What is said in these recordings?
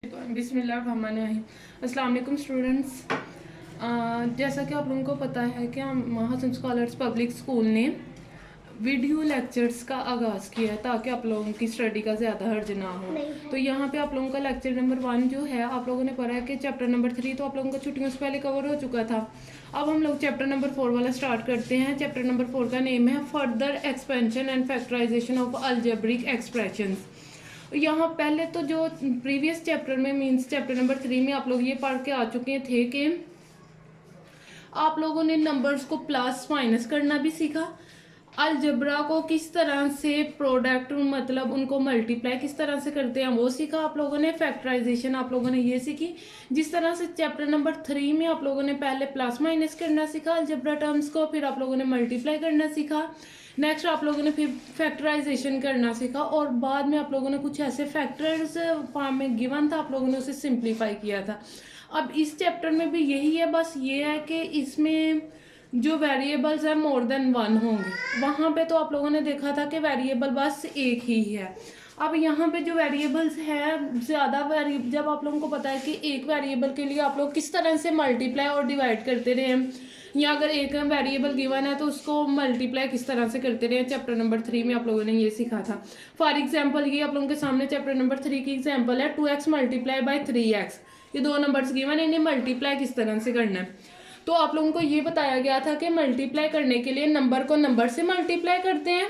बिस्मिल्लाहिर्रहमानिर्रहीम। अस्सलाम वालेकुम स्टूडेंट्स। जैसा कि आप लोगों को पता है कि हम हसन स्कॉलर्स पब्लिक स्कूल ने वीडियो लेक्चर्स का आगाज़ किया है ताकि आप लोगों की स्टडी का ज़्यादा हर्ज ना हो। तो यहाँ पे आप लोगों का लेक्चर नंबर 1 जो है आप लोगों ने पढ़ा है कि चैप्टर नंबर 3 तो आप लोगों का छुट्टियों से पहले कवर हो चुका था। अब हम लोग चैप्टर नंबर 4 वाला स्टार्ट करते हैं। चैप्टर नंबर 4 का नेम है further expansion and factorization of algebraic expressions. यहाँ पहले तो जो प्रीवियस चैप्टर में मीन्स चैप्टर नंबर 3 में आप लोग ये पढ़ के आ चुके थे कि आप लोगों ने नंबर्स को प्लस माइनस करना भी सीखा, अलजबरा को किस तरह से प्रोडक्ट मतलब उनको मल्टीप्लाई किस तरह से करते हैं वो सीखा आप लोगों ने, फैक्टराइजेशन आप लोगों ने ये सीखी। जिस तरह से चैप्टर नंबर 3 में आप लोगों ने पहले प्लस माइनस करना सीखा अलजबरा टर्म्स को, फिर आप लोगों ने मल्टीप्लाई करना सीखा, नेक्स्ट आप लोगों ने फिर फैक्टराइजेशन करना सीखा और बाद में आप लोगों ने कुछ ऐसे फैक्टर्स फॉर्म में गिवन था आप लोगों ने उसे सिंप्लीफाई किया था। अब इस चैप्टर में भी यही है, बस ये है कि इसमें जो वेरिएबल्स हैं मोर देन 1 होंगे। वहाँ पे तो आप लोगों ने देखा था कि वेरिएबल बस एक ही है। अब यहाँ पे जो वेरिएबल्स हैं ज़्यादा जब आप लोगों को पता है कि एक वेरिएबल के लिए आप लोग किस तरह से मल्टीप्लाई और डिवाइड करते रहे हैं, या अगर एक वेरिएबल गिवन है तो उसको मल्टीप्लाई किस तरह से करते रहे, चैप्टर नंबर 3 में आप लोगों ने ये सीखा था। फॉर एग्जांपल ये आप लोगों के सामने चैप्टर नंबर 3 की एग्जांपल है 2x मल्टीप्लाई बाय 3x। ये दो नंबर्स गिवन है, इन्हें मल्टीप्लाई किस तरह से करना है। तो आप लोगों को ये बताया गया था कि मल्टीप्लाई करने के लिए नंबर को नंबर से मल्टीप्लाई करते हैं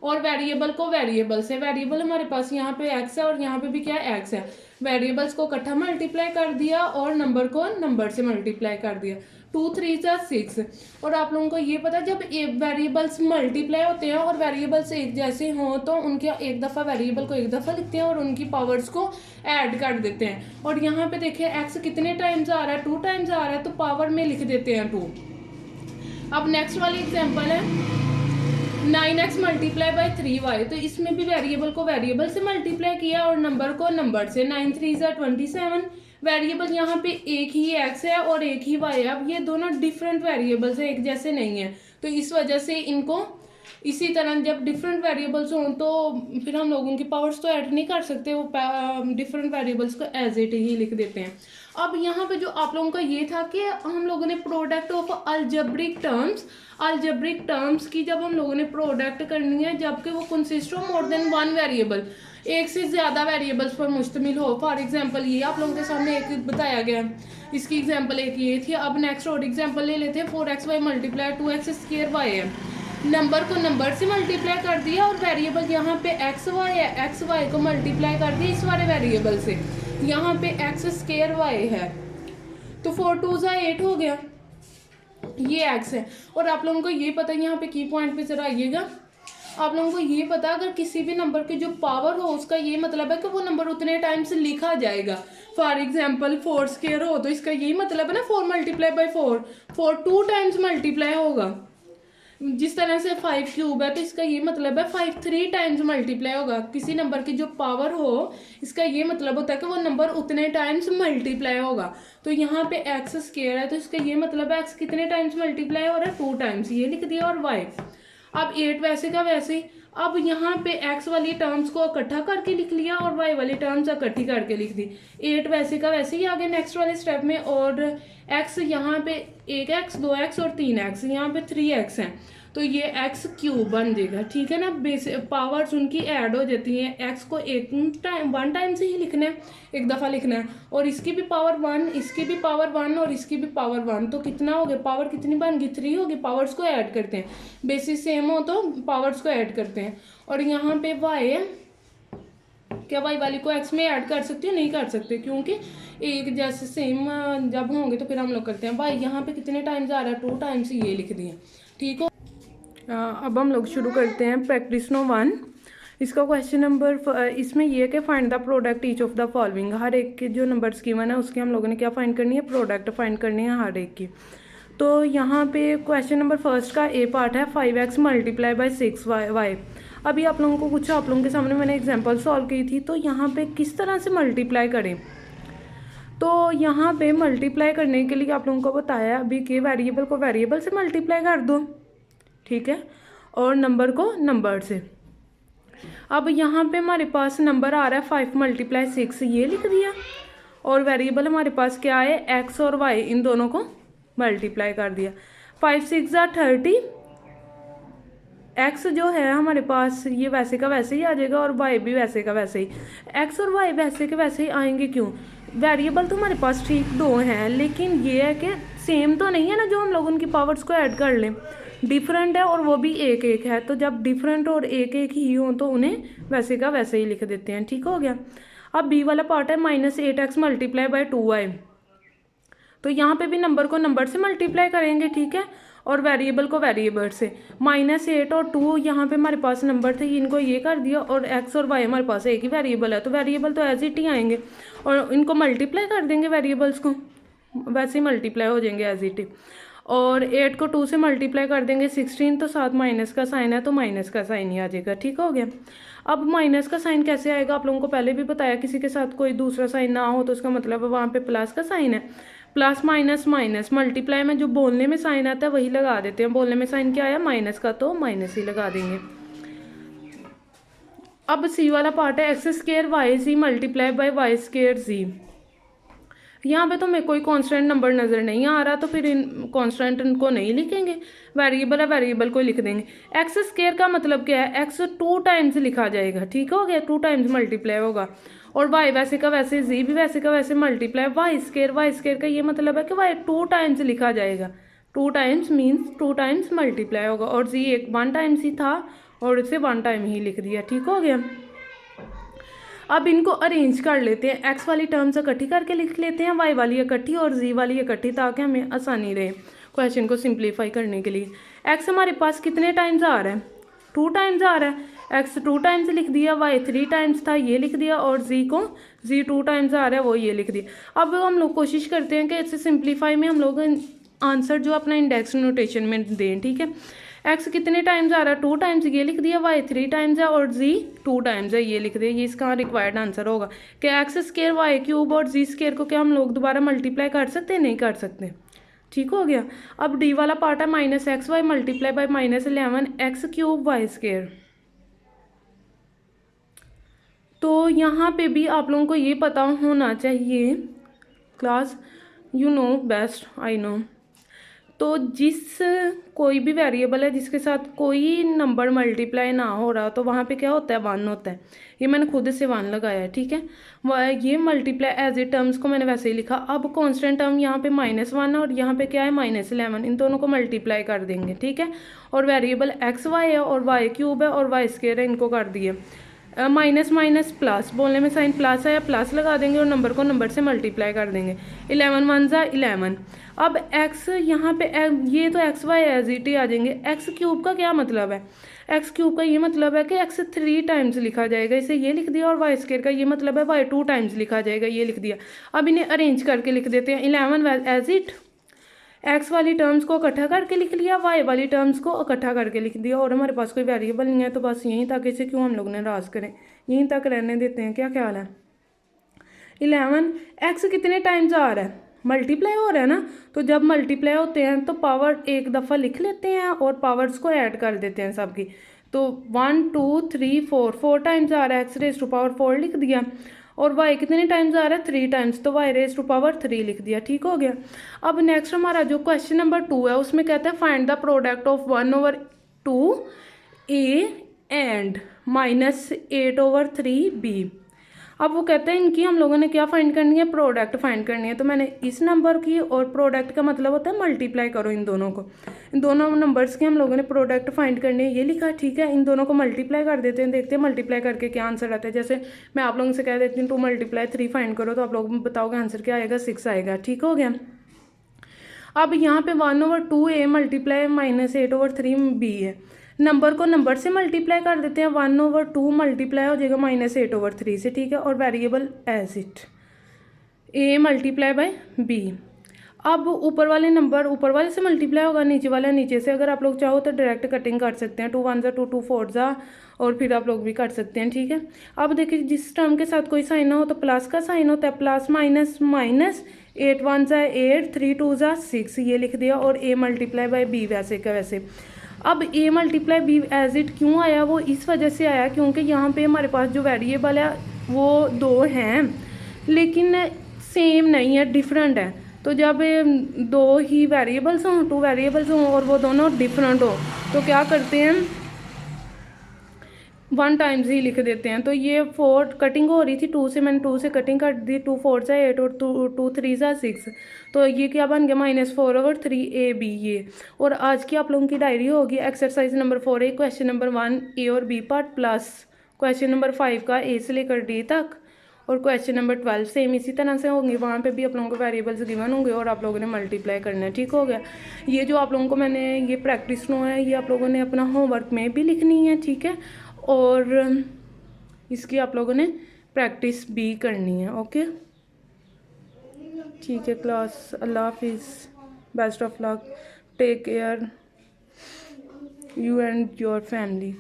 और वेरिएबल को वेरिएबल से। वेरिएबल हमारे पास यहाँ पे x है और यहाँ पे भी क्या है x है। वेरिएबल्स को इकट्ठा मल्टीप्लाई कर दिया और नंबर को नंबर से मल्टीप्लाई कर दिया। 2 3 6। और आप लोगों को ये पता है जब वेरिएबल्स मल्टीप्लाई होते हैं और वेरिएबल्स एक जैसे हों तो उनके एक दफ़ा वेरिएबल को एक दफ़ा लिखते हैं और उनकी पावर्स को ऐड कर देते हैं। और यहाँ पे देखिए x कितने टाइम्स आ रहा है, 2 टाइम्स आ रहा है, तो पावर में लिख देते हैं 2। अब नेक्स्ट वाली एग्जाम्पल है 9x मल्टीप्लाई बाय 3y। तो इसमें भी वेरिएबल को वेरिएबल से मल्टीप्लाई किया और नंबर को नंबर से। 9 3 27। वेरिएबल यहाँ पे एक ही x है और एक ही y है। अब ये दोनों डिफरेंट वेरिएबल्स है, एक जैसे नहीं है, तो इस वजह से इनको इसी तरह जब डिफरेंट वेरिएबल्स हों तो फिर हम लोगों की पावर्स तो ऐड नहीं कर सकते, वो डिफरेंट वेरिएबल्स को एज इट ही लिख देते हैं। अब यहाँ पे जो आप लोगों का ये था कि हम लोगों ने प्रोडक्ट ऑफ अलजेब्रिक टर्म्स की जब हम लोगों ने प्रोडक्ट करनी है जबकि वो consist of more than 1 variable, एक से ज़्यादा वेरिएबल्स पर मुश्तमिल हो। फॉर एग्जांपल ये आप लोगों के सामने एक बताया गया है, इसकी एग्जांपल एक ये थी। अब नेक्स्ट और एग्जांपल ले लेते हैं 4xy मल्टीप्लाई 2x² y है। नंबर को नंबर से मल्टीप्लाई कर दिया और वेरिएबल यहाँ पे xy है, xy को मल्टीप्लाई कर दिया इस वाले वेरिएबल से, यहाँ पे x² y है, तो 4 2 8 हो गया, ये x है। और आप लोगों को ये पता है, यहाँ पे की पॉइंट पे जरा आइएगा, आप लोगों को ये पता अगर किसी भी नंबर की जो पावर हो उसका ये मतलब है कि वो नंबर उतने टाइम्स लिखा जाएगा। फॉर एग्जांपल 4² हो तो इसका यही मतलब है ना 4 मल्टीप्लाई बाय 4 2 टाइम्स मल्टीप्लाई होगा। जिस तरह से 5³ है तो इसका ये मतलब है 5 3 टाइम्स मल्टीप्लाई होगा। किसी नंबर की जो पावर हो इसका ये मतलब होता है कि वो नंबर उतने टाइम्स मल्टीप्लाई होगा। तो यहाँ पे x² है तो इसका ये मतलब है x कितने टाइम्स मल्टीप्लाई हो रहा है, 2 टाइम्स, ये लिख दिया। और y अब 8 वैसे का वैसे ही। अब यहाँ पे x वाली टर्म्स को इकट्ठा करके लिख लिया और y वाली टर्म्स इकट्ठी करके लिख दी। 8 वैसे का वैसे ही आगे नेक्स्ट वाले स्टेप में। और x यहाँ पे 1x 2x और 3x, यहाँ पे 3x है तो ये x³ बन जाएगा, ठीक है ना। पावर्स उनकी ऐड हो जाती हैं। x को 1 टाइम से ही लिखना है, एक दफ़ा लिखना है, और इसकी भी पावर 1, इसकी भी पावर 1 और इसकी भी पावर 1, तो कितना हो गया, पावर कितनी बन गई, 3 होगी। पावर्स को ऐड करते हैं, बेसिस सेम हो तो पावर्स को ऐड करते हैं। और यहाँ पे y है, क्या y वाली को x में ऐड कर सकते हो, नहीं कर सकते क्योंकि एक जैसे सेम जब होंगे तो फिर हम लोग करते हैं। y यहाँ पे कितने टाइम्स आ रहा है, 2 टाइम्स, ये लिख दिए, ठीक हो। अब हम लोग शुरू करते हैं प्रैक्टिस नो 1। इसका क्वेश्चन नंबर इसमें यह है कि find the product each of the following. हर एक के जो नंबर्स गिवन है उसके हम लोगों ने क्या फाइंड करनी है, प्रोडक्ट फाइंड करनी है हर एक की। तो यहाँ पे क्वेश्चन नंबर फर्स्ट का ए पार्ट है 5x मल्टीप्लाई बाय 6y। अभी आप लोगों को कुछ आप लोगों के सामने मैंने एग्जाम्पल सॉल्व की थी, तो यहाँ पे किस तरह से मल्टीप्लाई करें। तो यहाँ पे मल्टीप्लाई करने के लिए आप लोगों को बताया अभी कि वेरिएबल को वेरिएबल से मल्टीप्लाई कर दो, ठीक है, और नंबर को नंबर से। अब यहाँ पे हमारे पास नंबर आ रहा है 5 × 6, ये लिख दिया, और वेरिएबल हमारे पास क्या है, एक्स और वाई, इन दोनों को मल्टीप्लाई कर दिया। 5 × 6 = 30। एक्स जो है हमारे पास ये वैसे का वैसे ही आ जाएगा, और वाई भी वैसे का वैसे ही। एक्स और वाई वैसे के वैसे ही आएंगे, क्यों? वेरिएबल तो हमारे पास ठीक दो हैं, लेकिन ये है कि सेम तो नहीं है ना, जो हम लोग उनकी पावर्स को ऐड कर लें, डिफरेंट है, और वो भी एक एक है। तो जब डिफरेंट और एक एक ही हो तो उन्हें वैसे का वैसे ही लिख देते हैं। ठीक हो गया। अब बी वाला पार्ट है -8x × 2y। तो यहाँ पे भी नंबर को नंबर से मल्टीप्लाई करेंगे, ठीक है, और वेरिएबल को वेरिएबल से। -8 और 2 यहाँ पे हमारे पास नंबर थे, इनको ये कर दिया, और x और y हमारे पास एक ही वेरिएबल है, तो वेरिएबल तो एज इट ही आएंगे, और इनको मल्टीप्लाई कर देंगे, वेरिएबल्स को वैसे ही मल्टीप्लाई हो जाएंगे एज इट ही। और 8 को 2 से मल्टीप्लाई कर देंगे 16, तो साथ माइनस का साइन है, तो माइनस का साइन ही आ जाएगा। ठीक हो गया। अब माइनस का साइन कैसे आएगा, आप लोगों को पहले भी बताया, किसी के साथ कोई दूसरा साइन ना हो तो उसका मतलब है वहाँ पे प्लस का साइन है। प्लस माइनस माइनस, मल्टीप्लाई में जो बोलने में साइन आता है वही लगा देते हैं। बोलने में साइन क्या आया, माइनस का, तो माइनस ही लगा देंगे। अब सी वाला पार्ट है x² y × y²z। यहाँ पे तो मेरे कोई कांस्टेंट नंबर नज़र नहीं आ रहा, तो फिर इन कांस्टेंट को नहीं लिखेंगे, वेरिएबल है, वेरिएबल को लिख देंगे। x² का मतलब क्या है, x 2 टाइम्स लिखा जाएगा। ठीक हो गया, 2 टाइम्स मल्टीप्लाई होगा, और y वैसे का वैसे, z भी वैसे का वैसे मल्टीप्लाई। y² का ये मतलब है कि y 2 टाइम्स लिखा जाएगा। 2 टाइम्स मीन्स 2 टाइम्स मल्टीप्लाई होगा, और z 1 टाइम्स ही था और इसे 1 टाइम ही लिख दिया। ठीक हो गया। अब इनको अरेंज कर लेते हैं, x वाली टर्म्स इकट्ठी करके लिख लेते हैं, y वाली इकट्ठी और z वाली इकट्ठी, ताकि हमें आसानी रहे क्वेश्चन को सिंप्लीफाई करने के लिए। x हमारे पास कितने टाइम्स आ रहा है, 2 टाइम्स आ रहा है, x 2 टाइम्स लिख दिया, y 3 टाइम्स था ये लिख दिया, और z 2 टाइम्स आ रहा है वो ये लिख दिया। अब हम लोग कोशिश करते हैं कि इससे सिंप्लीफाई में हम लोग आंसर जो अपना इंडेक्स नोटेशन में दें। ठीक है, x कितने टाइम्स आ रहा है, 2 टाइम्स, ये लिख दिया, y 3 टाइम्स है, और z 2 टाइम्स है, ये लिख दिया। ये इसका रिक्वायर्ड आंसर होगा कि x² y³ और z² को क्या हम लोग दोबारा मल्टीप्लाई कर सकते हैं, नहीं कर सकते। ठीक हो गया। अब d वाला पार्ट है -xy × -11x³ y²। तो यहाँ पे भी आप लोगों को ये पता होना चाहिए, class you know best, I know. तो जिस कोई भी वेरिएबल है जिसके साथ कोई नंबर मल्टीप्लाई ना हो रहा, तो वहाँ पे क्या होता है, 1 होता है। ये मैंने खुद से 1 लगाया है। ठीक है, ये मल्टीप्लाई एज ए टर्म्स को मैंने वैसे ही लिखा। अब कांस्टेंट टर्म यहाँ पे -1 है, और यहाँ पे क्या है, -11, इन दोनों को मल्टीप्लाई कर देंगे। ठीक है, और वेरिएबल x y है, और y³ है, और y² है, इनको कर दिए माइनस माइनस प्लस, बोलने में साइन प्लस है, या प्लस लगा देंगे, और नंबर को नंबर से मल्टीप्लाई कर देंगे। 11 1 = 11। अब x यहाँ पे ये तो x y एज इट ही आ जाएंगे। x³ का क्या मतलब है, x³ का ये मतलब है कि x 3 टाइम्स लिखा जाएगा, इसे ये लिख दिया, और y² का ये मतलब है y 2 टाइम्स लिखा जाएगा, ये लिख दिया। अब इन्हें अरेंज करके लिख देते हैं। 11 एज इट, x वाली टर्म्स को इकट्ठा करके लिख लिया, y वाली टर्म्स को इकट्ठा करके लिख दिया, और हमारे पास कोई वेरिएबल नहीं है, तो बस यहीं तक, इसे क्यों हम लोग ने नाराज करें, यहीं तक रहने देते हैं। क्या ख्याल है। 11 x कितने टाइम्स आ रहा है, मल्टीप्लाई हो रहा है ना, तो जब मल्टीप्लाई होते हैं तो पावर एक दफ़ा लिख लेते हैं, और पावर्स को ऐड कर देते हैं सबकी। तो 1 2 3 4 टाइम्स आ रहा है, x⁴ लिख दिया, और y कितने टाइम्स आ रहा है, 3 टाइम्स, तो y⁴ लिख दिया। ठीक हो गया। अब नेक्स्ट हमारा जो क्वेश्चन नंबर 2 है, उसमें कहता है find the product of 1/2 a and -8/3 b। अब वो कहते हैं इनकी हम लोगों ने क्या फाइंड करनी है, प्रोडक्ट फाइंड करनी है। तो मैंने इस नंबर की, और प्रोडक्ट का मतलब होता है मल्टीप्लाई करो इन दोनों को, इन दोनों नंबर्स की हम लोगों ने प्रोडक्ट फाइंड करनी है, ये लिखा। ठीक है, इन दोनों को मल्टीप्लाई कर देते हैं, देखते हैं मल्टीप्लाई करके क्या आंसर आता है। जैसे मैं आप लोगों से कह देती हूँ 2 × 3 फाइंड करो, तो आप लोग बताओगे आंसर क्या आएगा, 6 आएगा। ठीक हो गया। अब यहाँ पे 1/2 a − -8/3 b है, नंबर को नंबर से मल्टीप्लाई कर देते हैं। 1/2 मल्टीप्लाई हो जाएगा -8/3 से। ठीक है, और variable as it a × b। अब ऊपर वाले नंबर ऊपर वाले से मल्टीप्लाई होगा, नीचे वाला नीचे से। अगर आप लोग चाहो तो डायरेक्ट कटिंग कर सकते हैं, 2 1 = 2 2 4 = और फिर आप लोग भी कर सकते हैं। ठीक है, अब देखिए जिस टर्म के साथ कोई साइन ना हो तो प्लस का साइन होता है, प्लस माइनस माइनस, 8 1 = 8 3 2 = 6, ये लिख दिया, और a × b वैसे का वैसे। अब a multiply b as it क्यों आया, वो इस वजह से आया क्योंकि यहाँ पे हमारे पास जो वेरिएबल है वो 2 हैं लेकिन सेम नहीं है, डिफरेंट है। तो जब 2 ही वेरिएबल्स हों, 2 वेरिएबल्स हों और वो दोनों डिफरेंट हो तो क्या करते हैं, 1 टाइम्स ही लिख देते हैं। तो ये 4 कटिंग हो रही थी 2 से, मैंने 2 से कटिंग कर दी, 2 4 से 8 और 2 3 से 6। तो ये क्या बन गया -4/3 AB ये। और आज की आप लोगों की डायरी होगी exercise number 4A question number 1 A और B part plus question number 5 का A से लेकर D तक और क्वेश्चन नंबर 12 सेम इसी तरह से होंगे। वहाँ पे भी आप लोगों को वेरिएबल्स गिवन होंगे और आप लोगों ने मल्टीप्लाई करना है। ठीक हो गया। ये जो आप लोगों को मैंने ये प्रैक्टिस नो है, ये आप लोगों ने अपना होमवर्क में भी लिखनी है। ठीक है, और इसकी आप लोगों ने प्रैक्टिस भी करनी है। ओके, ठीक है क्लास, अल्लाह हाफिज़, best of luck, take care you and your family.